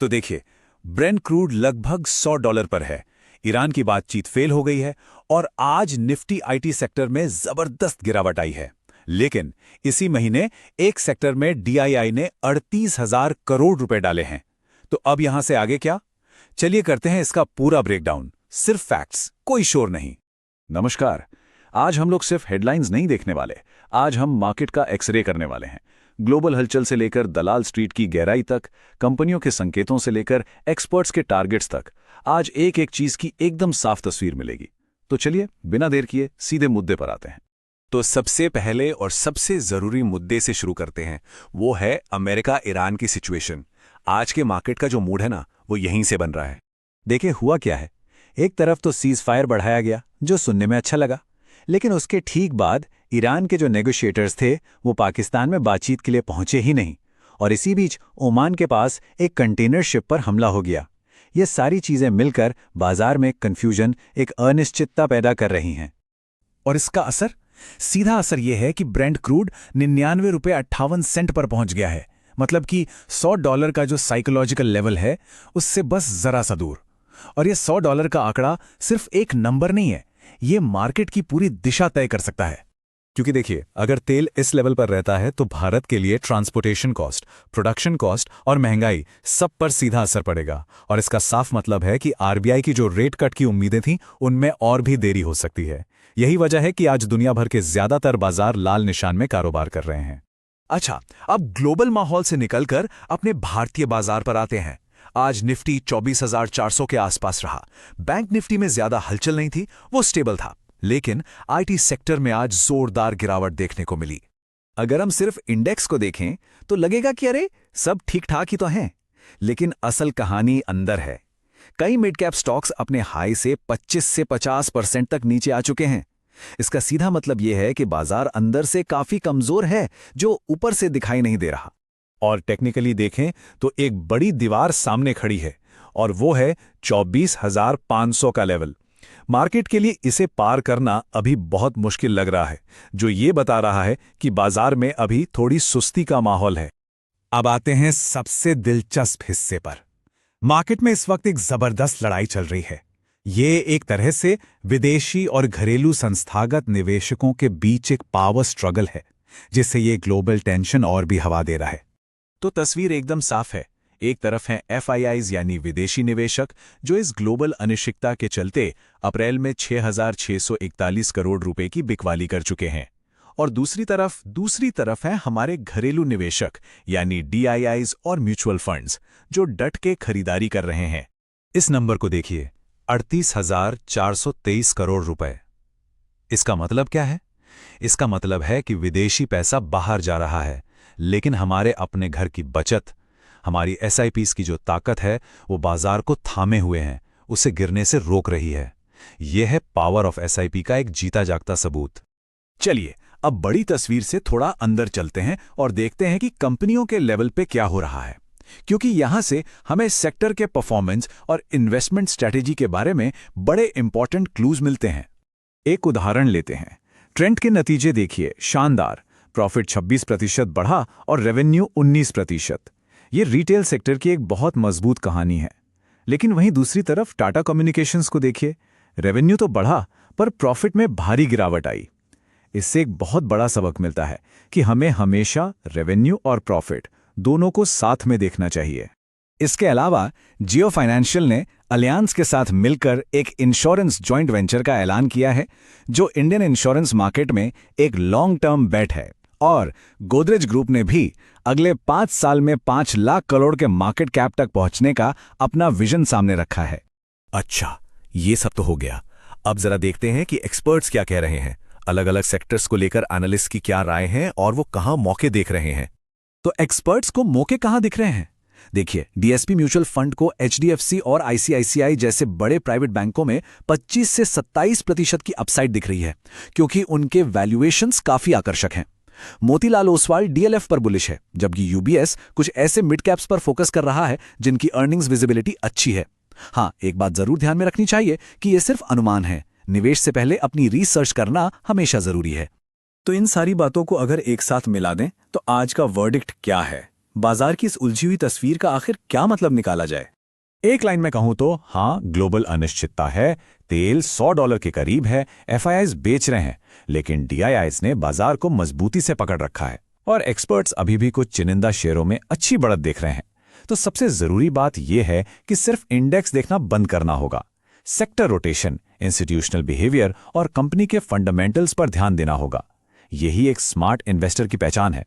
तो देखिए, Brent crude लगभग $100 पर है। ईरान की बातचीत फेल हो गई है और आज निफ्टी आईटी सेक्टर में जबरदस्त गिरावट आई है। लेकिन इसी महीने एक सेक्टर में डीआईआई ने 38,000 करोड़ रुपए डाले हैं। तो अब यहां से आगे क्या? चलिए करते हैं इसका पूरा ब्रेकडाउन। सिर्फ फैक्ट्स, कोई शोर नहीं। नमस्कार। आज हम लोग सिर्फ हेडलाइंस नहीं देखने वाले, आज हम मार्केट का एक्सरे करने वाले हैं। ग्लोबल हलचल से लेकर दलाल स्ट्रीट की गहराई तक, कंपनियों के संकेतों से लेकर एक्सपर्ट्स के टारगेट्स तक, आज एक एक चीज की एकदम साफ तस्वीर मिलेगी। तो चलिए बिना देर किए सीधे मुद्दे पर आते हैं। तो सबसे पहले और सबसे जरूरी मुद्दे से शुरू करते हैं, वो है अमेरिका ईरान की सिचुएशन। आज के मार्केट का जो मूड है ना, वो यहीं से बन रहा है। देखिए हुआ क्या है, एक तरफ तो सीज फायर बढ़ाया गया जो सुनने में अच्छा लगा, लेकिन उसके ठीक बाद ईरान के जो नेगोशिएटर्स थे वो पाकिस्तान में बातचीत के लिए पहुंचे ही नहीं, और इसी बीच ओमान के पास एक कंटेनर शिप पर हमला हो गया। ये सारी चीजें मिलकर बाजार में कंफ्यूजन, एक अनिश्चितता पैदा कर रही हैं। और इसका असर, सीधा असर यह है कि ब्रेंट क्रूड $99.58 पर पहुंच गया है। मतलब कि $100 का जो साइकोलॉजिकल लेवल है उससे बस जरा सा दूर। और ये $100 का आंकड़ा सिर्फ एक नंबर नहीं है, ये मार्केट की पूरी दिशा तय कर सकता है। क्योंकि देखिए, अगर तेल इस लेवल पर रहता है तो भारत के लिए ट्रांसपोर्टेशन कॉस्ट, प्रोडक्शन कॉस्ट और महंगाई सब पर सीधा असर पड़ेगा। और इसका साफ मतलब है कि आरबीआई की जो रेट कट की उम्मीदें थीं उनमें और भी देरी हो सकती है। यही वजह है कि आज दुनिया भर के ज्यादातर बाजार लाल निशान में कारोबार कर रहे हैं। अच्छा, अब ग्लोबल माहौल से निकलकर अपने भारतीय बाजार पर आते हैं। आज निफ्टी 24,400 के आसपास रहा। बैंक निफ्टी में ज्यादा हलचल नहीं थी, वो स्टेबल था। लेकिन आईटी सेक्टर में आज जोरदार गिरावट देखने को मिली। अगर हम सिर्फ इंडेक्स को देखें तो लगेगा कि अरे सब ठीक ठाक ही तो हैं, लेकिन असल कहानी अंदर है। कई मिड कैप स्टॉक्स अपने हाई से 25 से 50% तक नीचे आ चुके हैं। इसका सीधा मतलब यह है कि बाजार अंदर से काफी कमजोर है, जो ऊपर से दिखाई नहीं दे रहा। और टेक्निकली देखें तो एक बड़ी दीवार सामने खड़ी है, और वो है 24,500 का लेवल। मार्केट के लिए इसे पार करना अभी बहुत मुश्किल लग रहा है, जो ये बता रहा है कि बाजार में अभी थोड़ी सुस्ती का माहौल है। अब आते हैं सबसे दिलचस्प हिस्से पर। मार्केट में इस वक्त एक जबरदस्त लड़ाई चल रही है। ये एक तरह से विदेशी और घरेलू संस्थागत निवेशकों के बीच एक पावर स्ट्रगल है, जिससे ये ग्लोबल टेंशन और भी हवा दे रहा है। तो तस्वीर एकदम साफ है। एक तरफ हैं एफआईआईज यानी विदेशी निवेशक, जो इस ग्लोबल अनिश्चितता के चलते अप्रैल में 6,641 करोड़ रुपए की बिकवाली कर चुके हैं। और दूसरी तरफ हैं हमारे घरेलू निवेशक यानी डीआईआईज और म्यूचुअल फंड्स, जो डट के खरीदारी कर रहे हैं। इस नंबर को देखिए, 38,423 करोड़ रुपए। इसका मतलब क्या है? इसका मतलब है कि विदेशी पैसा बाहर जा रहा है, लेकिन हमारे अपने घर की बचत, हमारी एसआईपीज़ की जो ताकत है वो बाजार को थामे हुए हैं, उसे गिरने से रोक रही है। यह है पावर ऑफ एसआईपी का एक जीता जागता सबूत। चलिए अब बड़ी तस्वीर से थोड़ा अंदर चलते हैं और देखते हैं कि कंपनियों के लेवल पे क्या हो रहा है, क्योंकि यहां से हमें सेक्टर के परफॉर्मेंस और इन्वेस्टमेंट स्ट्रैटेजी के बारे में बड़े इंपॉर्टेंट क्लूज मिलते हैं। एक उदाहरण लेते हैं। ट्रेंड के नतीजे देखिए, शानदार। प्रॉफिट 26% बढ़ा और रेवेन्यू 19%। ये रिटेल सेक्टर की एक बहुत मजबूत कहानी है। लेकिन वहीं दूसरी तरफ टाटा कम्युनिकेशंस को देखिए, रेवेन्यू तो बढ़ा पर प्रॉफिट में भारी गिरावट आई। इससे एक बहुत बड़ा सबक मिलता है कि हमें हमेशा रेवेन्यू और प्रॉफिट दोनों को साथ में देखना चाहिए। इसके अलावा जियो फाइनेंशियल ने अलियांस के साथ मिलकर एक इंश्योरेंस जॉइंट वेंचर का ऐलान किया है, जो इंडियन इंश्योरेंस मार्केट में एक लॉन्ग टर्म बेट है। और गोदरेज ग्रुप ने भी अगले 5 साल में 5 लाख करोड़ के मार्केट कैप तक पहुंचने का अपना विजन सामने रखा है। अच्छा, ये सब तो हो गया। अब जरा देखते हैं कि एक्सपर्ट्स क्या कह रहे हैं। अलग अलग सेक्टर्स को लेकर एनालिस्ट की क्या राय है और वो कहां मौके देख रहे हैं। तो एक्सपर्ट्स को मौके कहां दिख रहे हैं? देखिए, डीएसपी म्यूचुअल फंड को एचडीएफसी और आईसीआईसीआई जैसे बड़े प्राइवेट बैंकों में 25 से 27% की अपसाइड दिख रही है, क्योंकि उनके वैल्यूएशंस काफी आकर्षक हैं। मोतीलाल ओसवाल डीएलएफ पर बुलिश है, जबकि यूबीएस कुछ ऐसे मिड कैप्स पर फोकस कर रहा है जिनकी अर्निंग्स विजिबिलिटी अच्छी है। हाँ, एक बात जरूर ध्यान में रखनी चाहिए कि यह सिर्फ अनुमान है। निवेश से पहले अपनी रिसर्च करना हमेशा जरूरी है। तो इन सारी बातों को अगर एक साथ मिला दें तो आज का वर्डिक्ट क्या है? बाजार की इस उलझी हुई तस्वीर का आखिर क्या मतलब निकाला जाए? एक लाइन में कहूं तो हाँ, ग्लोबल अनिश्चितता है, तेल $100 के करीब है, FIIs बेच रहे हैं, लेकिन DIIs ने बाजार को मजबूती से पकड़ रखा है और एक्सपर्ट्स अभी भी कुछ चुनिंदा शेयरों में अच्छी बढ़त देख रहे हैं। तो सबसे जरूरी बात यह है कि सिर्फ इंडेक्स देखना बंद करना होगा। सेक्टर रोटेशन, इंस्टीट्यूशनल बिहेवियर और कंपनी के फंडामेंटल्स पर ध्यान देना होगा। यही एक स्मार्ट इन्वेस्टर की पहचान है।